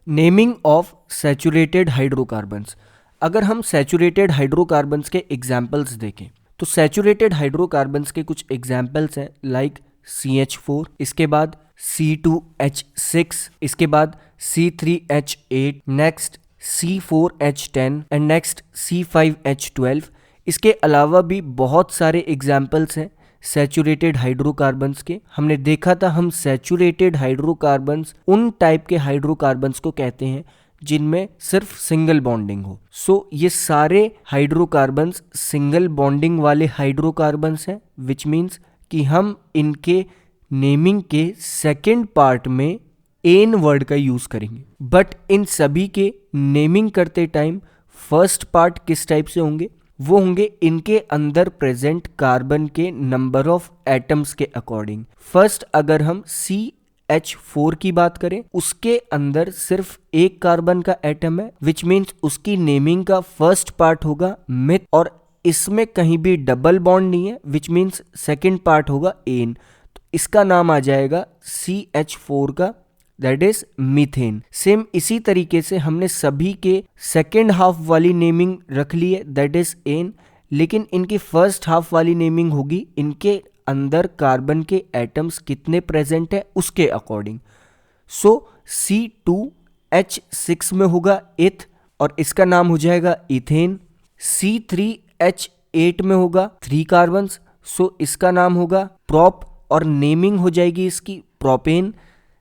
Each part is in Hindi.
Naming of saturated hydrocarbons. अगर हम सैचुरेटेड हाइड्रोकार्बन्स के एग्जाम्पल्स देखें तो सैचुरेटेड हाइड्रोकार्बन्स के कुछ एग्जाम्पल्स हैं लाइक CH4, इसके बाद C2H6, इसके बाद C3H8, next C4H10 and next C5H12। इसके अलावा भी बहुत सारे एग्जाम्पल्स हैं सैचुरेटेड हाइड्रोकार्बन्स के। हमने देखा था हम सैचुरेटेड हाइड्रोकार्बन्स उन टाइप के हाइड्रोकार्बन्स को कहते हैं जिनमें सिर्फ सिंगल बॉन्डिंग हो। ये सारे हाइड्रोकार्बन्स सिंगल बॉन्डिंग वाले हाइड्रोकार्बन्स हैं, विच मीन्स कि हम इनके नेमिंग के सेकेंड पार्ट में एन वर्ड का यूज करेंगे। बट इन सभी के नेमिंग करते टाइम फर्स्ट पार्ट किस टाइप से होंगे, वो होंगे इनके अंदर प्रेजेंट कार्बन के नंबर ऑफ एटम्स के अकॉर्डिंग। फर्स्ट अगर हम CH4 की बात करें, उसके अंदर सिर्फ एक कार्बन का एटम है, विच मीन्स उसकी नेमिंग का फर्स्ट पार्ट होगा मिथ, और इसमें कहीं भी डबल बॉन्ड नहीं है, विच मीन्स सेकेंड पार्ट होगा एन। तो इसका नाम आ जाएगा CH4 का, दैट इज मीथेन। सेम इसी तरीके से हमने सभी के सेकेंड हाफ वाली नेमिंग रख ली है, दैट इज एन, लेकिन इनकी फर्स्ट हाफ वाली नेमिंग होगी इनके अंदर कार्बन के एटम्स कितने प्रेजेंट है उसके अकॉर्डिंग। C2H6 में होगा इथ और इसका नाम हो जाएगा इथेन। C3H8 में होगा 3 कार्बन्स, इसका नाम होगा प्रोप और नेमिंग हो जाएगी इसकी प्रोपेन।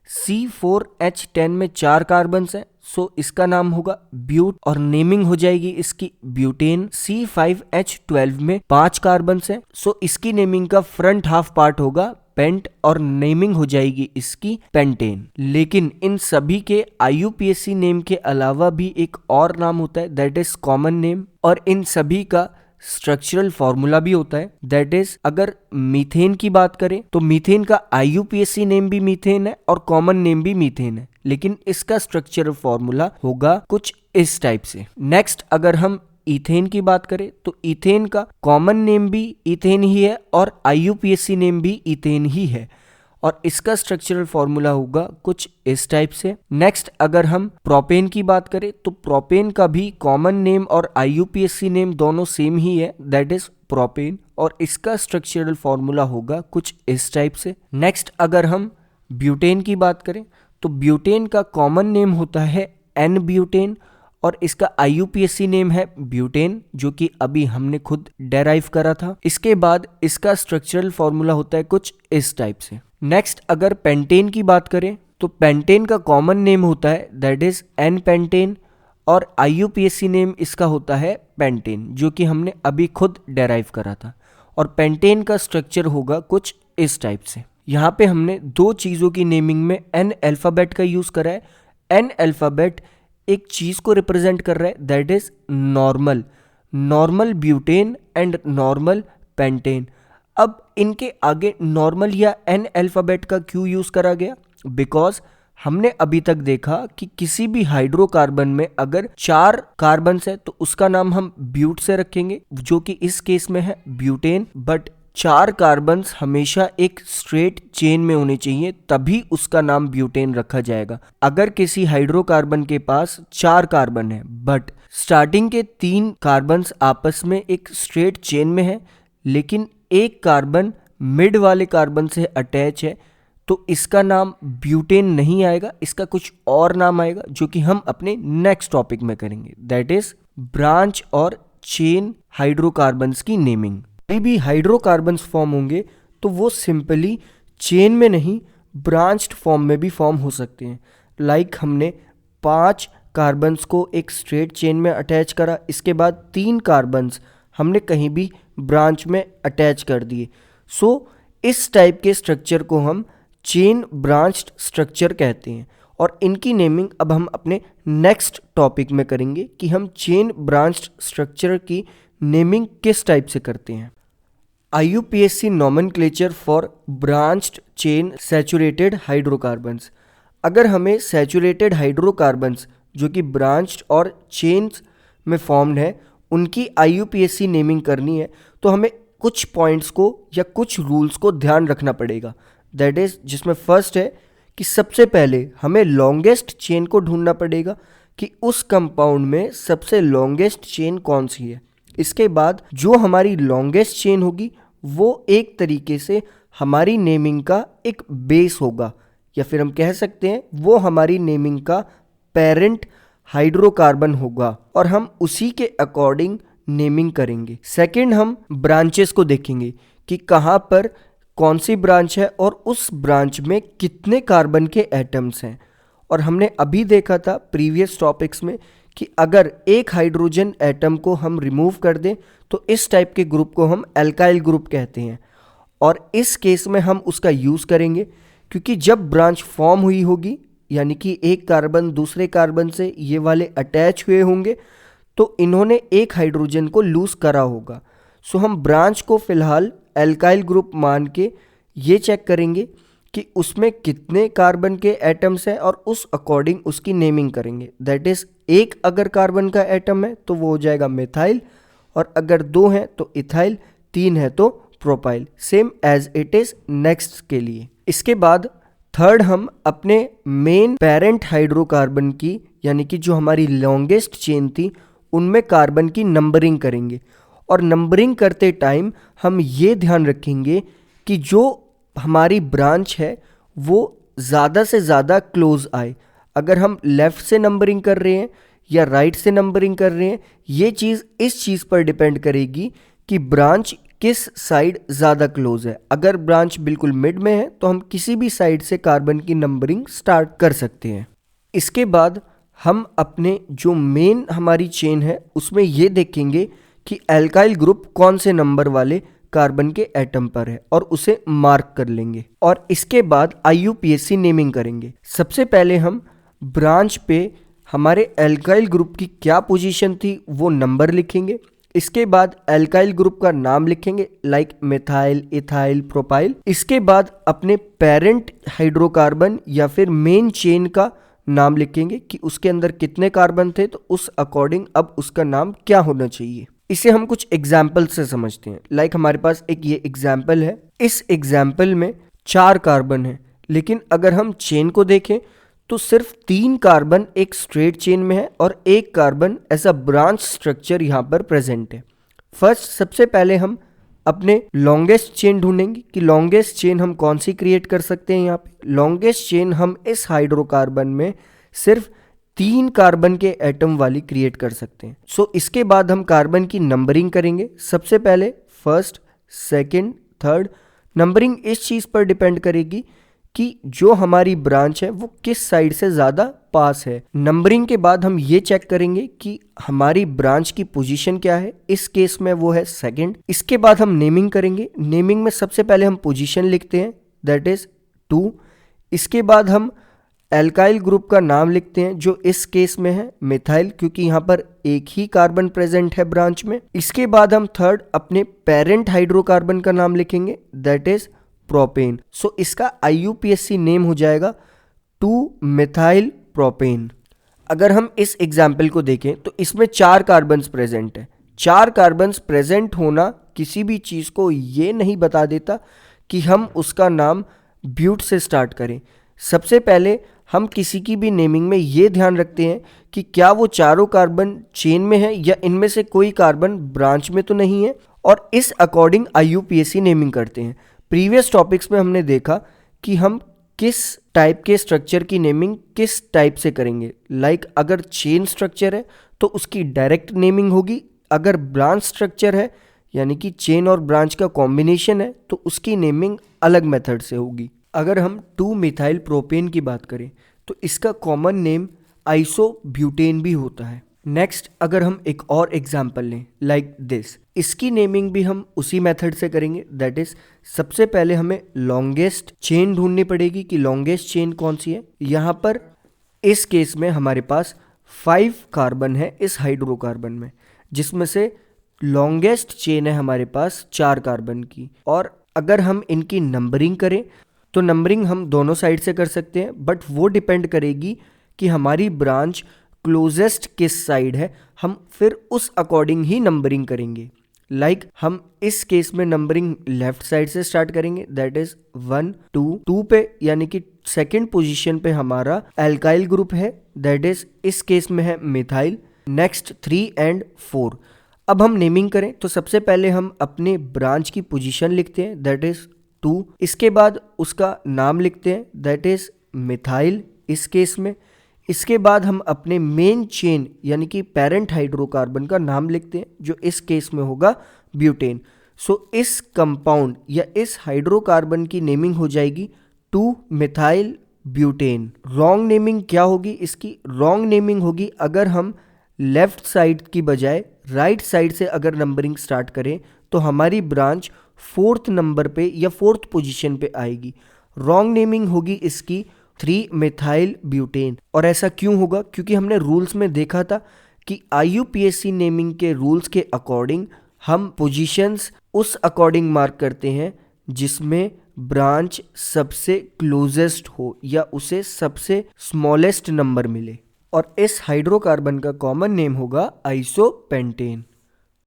C4H10 में 4 कार्बन्स हैं, इसका नाम होगा ब्यूट और नेमिंग हो जाएगी इसकी ब्यूटेन। C5H12 में 5 कार्बन्स हैं, इसकी नेमिंग का फ्रंट हाफ पार्ट होगा पेंट और नेमिंग हो जाएगी इसकी पेंटेन। लेकिन इन सभी के IUPAC नेम के अलावा भी एक और नाम होता है, दैट इज कॉमन नेम, और इन सभी का स्ट्रक्चरल फॉर्मूला भी होता है, दैट इज अगर मीथेन की बात करें तो मीथेन का IUPAC नेम भी मीथेन है और कॉमन नेम भी मीथेन है, लेकिन इसका स्ट्रक्चरल फॉर्मूला होगा कुछ इस टाइप से। नेक्स्ट अगर हम इथेन की बात करें तो इथेन का कॉमन नेम भी इथेन ही है और IUPAC नेम भी इथेन ही है, और इसका स्ट्रक्चरल फॉर्मूला होगा कुछ इस टाइप से। नेक्स्ट अगर हम प्रोपेन की बात करें तो प्रोपेन का भी कॉमन नेम और IUPAC नेम दोनों सेम ही है, दैट इज प्रोपेन, और इसका स्ट्रक्चरल फॉर्मूला होगा कुछ इस टाइप से। नेक्स्ट अगर हम ब्यूटेन की बात करें तो ब्यूटेन का कॉमन नेम होता है N ब्यूटेन और इसका IUPAC नेम है ब्यूटेन, जो कि अभी हमने खुद डेराइव करा था। इसके बाद इसका स्ट्रक्चरल फॉर्मूला होता है कुछ इस टाइप से। नेक्स्ट अगर पेंटेन की बात करें तो पेंटेन का कॉमन नेम होता है दैट इज N पेंटेन और IUPAC नेम इसका होता है पेंटेन, जो कि हमने अभी खुद डेराइव करा था, और पेंटेन का स्ट्रक्चर होगा कुछ इस टाइप से। यहाँ पे हमने 2 चीज़ों की नेमिंग में N अल्फ़ाबेट का यूज़ करा है। N अल्फ़ाबेट एक चीज़ को रिप्रेजेंट कर रहा है, that is normal butane and normal pentane. अब इनके आगे नॉर्मल या N अल्फ़ाबेट का क्यों यूज़ करा गया, बिकॉज हमने अभी तक देखा कि किसी भी हाइड्रोकार्बन में अगर 4 कार्बन्स है तो उसका नाम हम ब्यूट से रखेंगे, जो कि इस केस में है ब्यूटेन। बट 4 कार्बन्स हमेशा एक स्ट्रेट चेन में होने चाहिए, तभी उसका नाम ब्यूटेन रखा जाएगा। अगर किसी हाइड्रोकार्बन के पास 4 कार्बन है बट स्टार्टिंग के 3 कार्बन्स आपस में एक स्ट्रेट चेन में है, लेकिन एक कार्बन मिड वाले कार्बन से अटैच है, तो इसका नाम ब्यूटेन नहीं आएगा, इसका कुछ और नाम आएगा, जो कि हम अपने नेक्स्ट टॉपिक में करेंगे, दैट इज ब्रांच और चेन हाइड्रोकार्बन्स की नेमिंग। कोई भी हाइड्रोकार्बन्स फॉर्म होंगे तो वो सिंपली चेन में नहीं ब्रांच्ड फॉर्म में भी फॉर्म हो सकते हैं। लाइक हमने 5 कार्बन्स को एक स्ट्रेट चेन में अटैच करा, इसके बाद 3 कार्बन्स हमने कहीं भी ब्रांच में अटैच कर दिए। इस टाइप के स्ट्रक्चर को हम चेन ब्रांच्ड स्ट्रक्चर कहते हैं, और इनकी नेमिंग अब हम अपने नेक्स्ट टॉपिक में करेंगे कि हम चेन ब्रांच्ड स्ट्रक्चर की नेमिंग किस टाइप से करते हैं। IUPAC nomenclature for branched chain saturated hydrocarbons. अगर हमें सैचुरेटेड हाइड्रोकार्बन्स जो कि ब्रांच्ड और चेन्स में फॉर्म्ड है उनकी IUPAC नेमिंग करनी है, तो हमें कुछ पॉइंट्स को या कुछ रूल्स को ध्यान रखना पड़ेगा, दैट इज जिसमें फर्स्ट है कि सबसे पहले हमें लॉन्गेस्ट चेन को ढूंढना पड़ेगा कि उस कंपाउंड में सबसे लॉन्गेस्ट चेन कौन सी है। इसके बाद जो हमारी लॉन्गेस्ट चेन होगी वो एक तरीके से हमारी नेमिंग का एक बेस होगा, या फिर हम कह सकते हैं वो हमारी नेमिंग का पेरेंट हाइड्रोकार्बन होगा और हम उसी के अकॉर्डिंग नेमिंग करेंगे। सेकंड, हम ब्रांचेस को देखेंगे कि कहाँ पर कौन सी ब्रांच है और उस ब्रांच में कितने कार्बन के एटम्स हैं। और हमने अभी देखा था प्रीवियस टॉपिक्स में कि अगर एक हाइड्रोजन एटम को हम रिमूव कर दें तो इस टाइप के ग्रुप को हम एल्काइल ग्रुप कहते हैं। और इस केस में हम उसका यूज़ करेंगे क्योंकि जब ब्रांच फॉर्म हुई होगी, यानी कि एक कार्बन दूसरे कार्बन से ये वाले अटैच हुए होंगे, तो इन्होंने एक हाइड्रोजन को लूज करा होगा। सो हम ब्रांच को फिलहाल एल्काइल ग्रुप मान के ये चेक करेंगे कि उसमें कितने कार्बन के एटम्स हैं और उस अकॉर्डिंग उसकी नेमिंग करेंगे। दैट इज, एक अगर कार्बन का एटम है तो वो हो जाएगा मिथाइल, और अगर 2 हैं तो इथाइल, 3 है तो propyl, same as it is next के लिए। इसके बाद थर्ड, हम अपने मेन पेरेंट हाइड्रोकार्बन की, यानी कि जो हमारी लॉन्गेस्ट चेन थी, उनमें कार्बन की नंबरिंग करेंगे। और नंबरिंग करते टाइम हम ये ध्यान रखेंगे कि जो हमारी ब्रांच है वो ज़्यादा से ज़्यादा क्लोज आए। अगर हम लेफ़्ट से नंबरिंग कर रहे हैं या राइट से नंबरिंग कर रहे हैं, ये चीज़ इस चीज़ पर डिपेंड करेगी कि ब्रांच किस साइड ज़्यादा क्लोज है। अगर ब्रांच बिल्कुल मिड में है तो हम किसी भी साइड से कार्बन की नंबरिंग स्टार्ट कर सकते हैं। इसके बाद हम अपने जो मेन हमारी चेन है उसमें ये देखेंगे कि एल्काइल ग्रुप कौन से नंबर वाले कार्बन के एटम पर है और उसे मार्क कर लेंगे। और इसके बाद IUPAC नेमिंग करेंगे। सबसे पहले हम ब्रांच पे हमारे एल्काइल ग्रुप की क्या पोजीशन थी वो नंबर लिखेंगे। इसके बाद एल्काइल ग्रुप का नाम लिखेंगे, लाइक मिथाइल, इथाइल, प्रोपाइल। इसके बाद अपने पेरेंट हाइड्रोकार्बन या फिर मेन चेन का नाम लिखेंगे कि उसके अंदर कितने कार्बन थे, तो उस अकॉर्डिंग अब उसका नाम क्या होना चाहिए। इसे हम कुछ एग्जाम्पल से समझते हैं। लाइक हमारे पास एक ये एग्जाम्पल है। इस एग्जाम्पल में 4 कार्बन है, लेकिन अगर हम चेन को देखें तो सिर्फ 3 कार्बन एक स्ट्रेट चेन में है और एक कार्बन ऐसा ब्रांच स्ट्रक्चर यहाँ पर प्रेजेंट है। फर्स्ट, सबसे पहले हम अपने लॉन्गेस्ट चेन ढूंढेंगे कि लॉन्गेस्ट चेन हम कौन सी क्रिएट कर सकते हैं। यहाँ पे लॉन्गेस्ट चेन हम इस हाइड्रोकार्बन में सिर्फ 3 कार्बन के एटम वाली क्रिएट कर सकते हैं। सो इसके बाद हम कार्बन की नंबरिंग करेंगे। सबसे पहले फर्स्ट, सेकंड, थर्ड। नंबरिंग इस चीज़ पर डिपेंड करेगी कि जो हमारी ब्रांच है वो किस साइड से ज़्यादा पास है। नंबरिंग के बाद हम ये चेक करेंगे कि हमारी ब्रांच की पोजीशन क्या है। इस केस में वो है सेकंड। इसके बाद हम नेमिंग करेंगे। नेमिंग में सबसे पहले हम पोजीशन लिखते हैं, दैट इज 2। इसके बाद हम एल्काइल ग्रुप का नाम लिखते हैं जो इस केस में है मिथाइल, क्योंकि यहाँ पर एक ही कार्बन प्रेजेंट है ब्रांच में। इसके बाद हम थर्ड अपने पेरेंट हाइड्रोकार्बन का नाम लिखेंगे, दैट इज प्रोपेन। सो इसका IUPAC नेम हो जाएगा 2 मिथाइल प्रोपेन। अगर हम इस एग्जाम्पल को देखें तो इसमें 4 कार्बन्स प्रेजेंट है। 4 कार्बन्स प्रेजेंट होना किसी भी चीज़ को ये नहीं बता देता कि हम उसका नाम ब्यूट से स्टार्ट करें। सबसे पहले हम किसी की भी नेमिंग में ये ध्यान रखते हैं कि क्या वो चारों कार्बन चेन में है या इनमें से कोई कार्बन ब्रांच में तो नहीं है, और इस अकॉर्डिंग IUPAC नेमिंग करते हैं। प्रीवियस टॉपिक्स में हमने देखा कि हम किस टाइप के स्ट्रक्चर की नेमिंग किस टाइप से करेंगे। लाइक अगर चेन स्ट्रक्चर है तो उसकी डायरेक्ट नेमिंग होगी, अगर ब्रांच स्ट्रक्चर है यानी कि चेन और ब्रांच का कॉम्बिनेशन है तो उसकी नेमिंग अलग मेथड से होगी। अगर हम 2 मिथाइल प्रोपेन की बात करें तो इसका कॉमन नेम आइसोब्यूटेन भी होता है। नेक्स्ट, अगर हम एक और एग्जाम्पल लें लाइक दिस, इसकी नेमिंग भी हम उसी मेथड से करेंगे। दैट इज, सबसे पहले हमें लॉन्गेस्ट चेन ढूंढनी पड़ेगी कि लॉन्गेस्ट चेन कौन सी है। यहाँ पर इस केस में हमारे पास 5 कार्बन है इस हाइड्रोकार्बन में, जिसमें से लॉन्गेस्ट चेन है हमारे पास 4 कार्बन की। और अगर हम इनकी नंबरिंग करें तो नंबरिंग हम दोनों साइड से कर सकते हैं, बट वो डिपेंड करेगी कि हमारी ब्रांच क्लोजेस्ट किस साइड है, हम फिर उस अकॉर्डिंग ही नंबरिंग करेंगे। हम इस केस में नंबरिंग लेफ्ट साइड से स्टार्ट करेंगे, दैट इज 1 2 2 पे, यानी कि सेकेंड पोजीशन पे हमारा एल्काइल ग्रुप है, दैट इज इस केस में है मिथाइल। Next 3 and 4। अब हम नेमिंग करें तो सबसे पहले हम अपने ब्रांच की पोजीशन लिखते हैं, दैट इज 2। इसके बाद उसका नाम लिखते हैं, दैट इज मिथाइल इस केस में। इसके बाद हम अपने मेन चेन यानी कि पेरेंट हाइड्रोकार्बन का नाम लिखते हैं, जो इस केस में होगा ब्यूटेन। सो इस कंपाउंड या इस हाइड्रोकार्बन की नेमिंग हो जाएगी 2 मिथाइल ब्यूटेन। रॉन्ग नेमिंग क्या होगी इसकी? रॉन्ग नेमिंग होगी अगर हम लेफ्ट साइड की बजाय राइट साइड से अगर नंबरिंग स्टार्ट करें तो हमारी ब्रांच 4th नंबर पे या 4th पोजीशन पे आएगी। रॉन्ग नेमिंग होगी इसकी 3 मिथाइल ब्यूटेन। और ऐसा क्यों होगा? क्योंकि हमने रूल्स में देखा था कि IUPAC नेमिंग के रूल्स के अकॉर्डिंग हम पोजीशंस उस अकॉर्डिंग मार्क करते हैं जिसमें ब्रांच सबसे क्लोजेस्ट हो या उसे सबसे स्मॉलेस्ट नंबर मिले, और इस हाइड्रोकार्बन का कॉमन नेम होगा आइसोपेंटेन।